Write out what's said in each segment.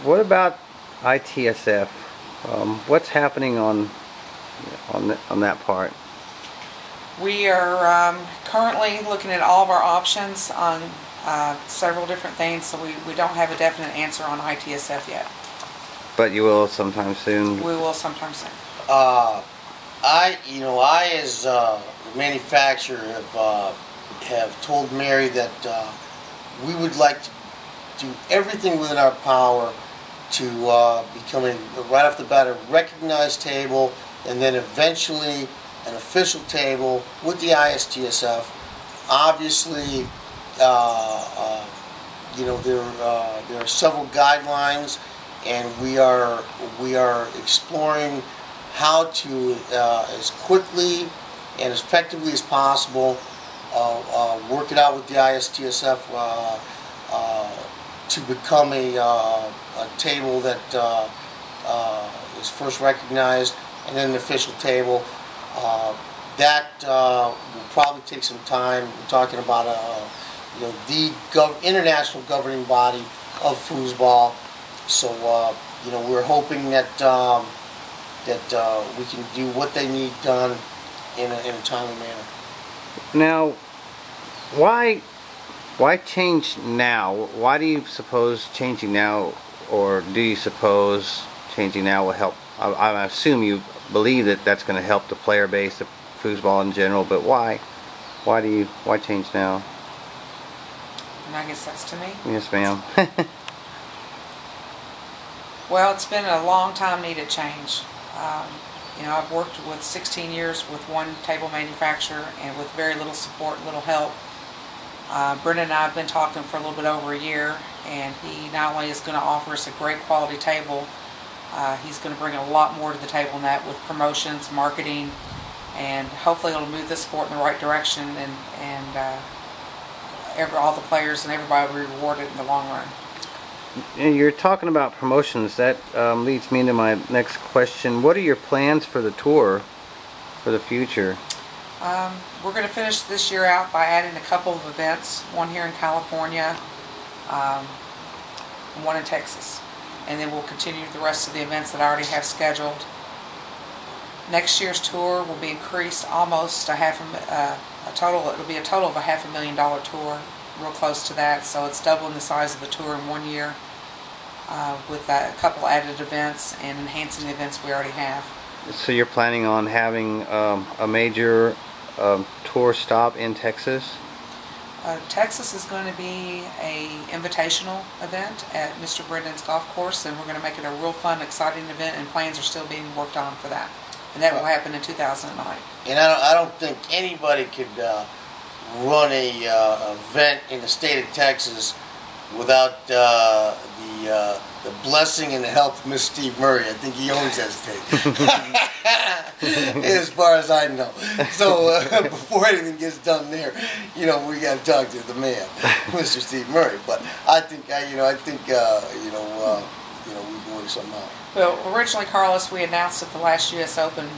What about ITSF? What's happening on that part? We are currently looking at all of our options on several different things, so we don't have a definite answer on ITSF yet. But you will sometime soon? We will sometime soon. I as a manufacturer have told Mary that we would like to do everything within our power to become right off the bat, a recognized table, and then eventually an official table with the ISTSF. Obviously, there are several guidelines, and we are exploring how to as quickly and as effectively as possible work it out with the ISTSF to become a table that is first recognized, and then an official table. That will probably take some time. We're talking about the international governing body of foosball. So we're hoping that we can do what they need done in a timely manner. Now, why change now? Why do you suppose changing now, or do you suppose changing now will help? I assume you believe that that's going to help the player base, the foosball in general, but why change now? And I guess that's to me. Yes, ma'am. Well, it's been a long time needed change. I've worked with 16 years with one table manufacturer and with very little support, little help. Brendan and I have been talking for a little bit over a year, and he not only is going to offer us a great quality table, he's going to bring a lot more to the table than that with promotions, marketing, and hopefully it'll move this sport in the right direction, and all the players and everybody will be rewarded in the long run. And you're talking about promotions. That leads me into my next question. What are your plans for the tour for the future? We're going to finish this year out by adding a couple of events, one here in California, and one in Texas. And then we'll continue the rest of the events that I already have scheduled. Next year's tour will be increased almost it'll be a total of a $500,000 tour, real close to that. So it's doubling the size of the tour in 1 year with a couple added events and enhancing the events we already have. So you're planning on having a major tour stop in Texas? Texas is going to be a invitational event at Mr. Brendan's golf course, and we're going to make it a real fun, exciting event, and plans are still being worked on for that. And that will happen in 2009. And I don't think anybody could run a event in the state of Texas without the blessing and the help of Mr. Steve Murray. I think he owns that state, as far as I know. So before anything gets done there, we got to talk to the man, Mr. Steve Murray. But I think we can work something out. Well, originally, Carlos, we announced at the last U.S. Open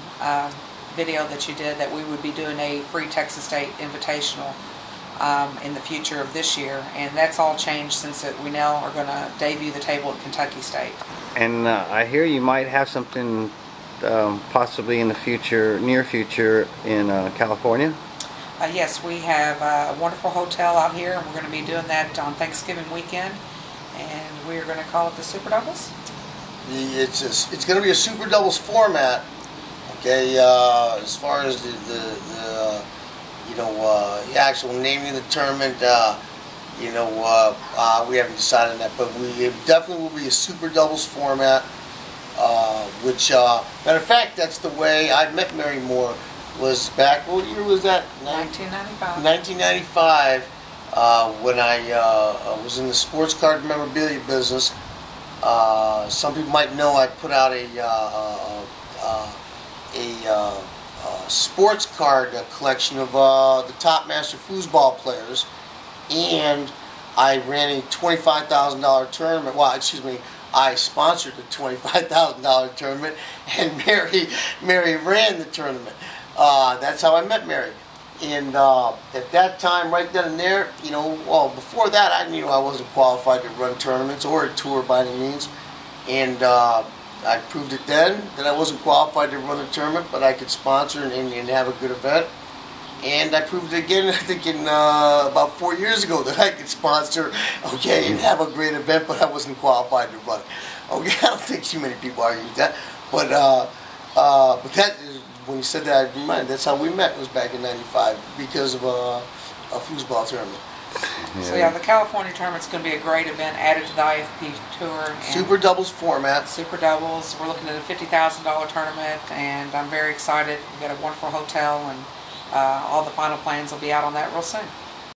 video that you did that we would be doing a free Texas State Invitational in the future of this year, and that's all changed since we now are going to debut the table at Kentucky State. And I hear you might have something possibly in the near future in California? Yes, we have a wonderful hotel out here, and we're going to be doing that on Thanksgiving weekend, and we're going to call it the Super Doubles. It's going to be a Super Doubles format. Okay, as far as the actual naming of the tournament, we haven't decided on that, but it definitely will be a Super Doubles format. Which, matter of fact, that's the way I met Mary Moore. Was back, what year was that? 1995. 1995, when I was in the sports card memorabilia business. Some people might know I put out a sports card collection of the top master foosball players, and I ran a $25,000 tournament. Well, excuse me, I sponsored a $25,000 tournament, and Mary ran the tournament. That's how I met Mary. And at that time, right then and there, before that, I knew I wasn't qualified to run tournaments or a tour by any means. And I proved it then that I wasn't qualified to run a tournament, but I could sponsor and have a good event. And I proved it again, I think in about 4 years ago, that I could sponsor, okay, and have a great event, but I wasn't qualified to run it. Okay, I don't think too many people argue with that. But that is, when you said that, I remember that's how we met. It was back in '95 because of a foosball tournament. So yeah, the California tournament's going to be a great event added to the IFP tour. And Super doubles format. Super doubles. We're looking at a $50,000 tournament, and I'm very excited. We've got a wonderful hotel, and all the final plans will be out on that real soon.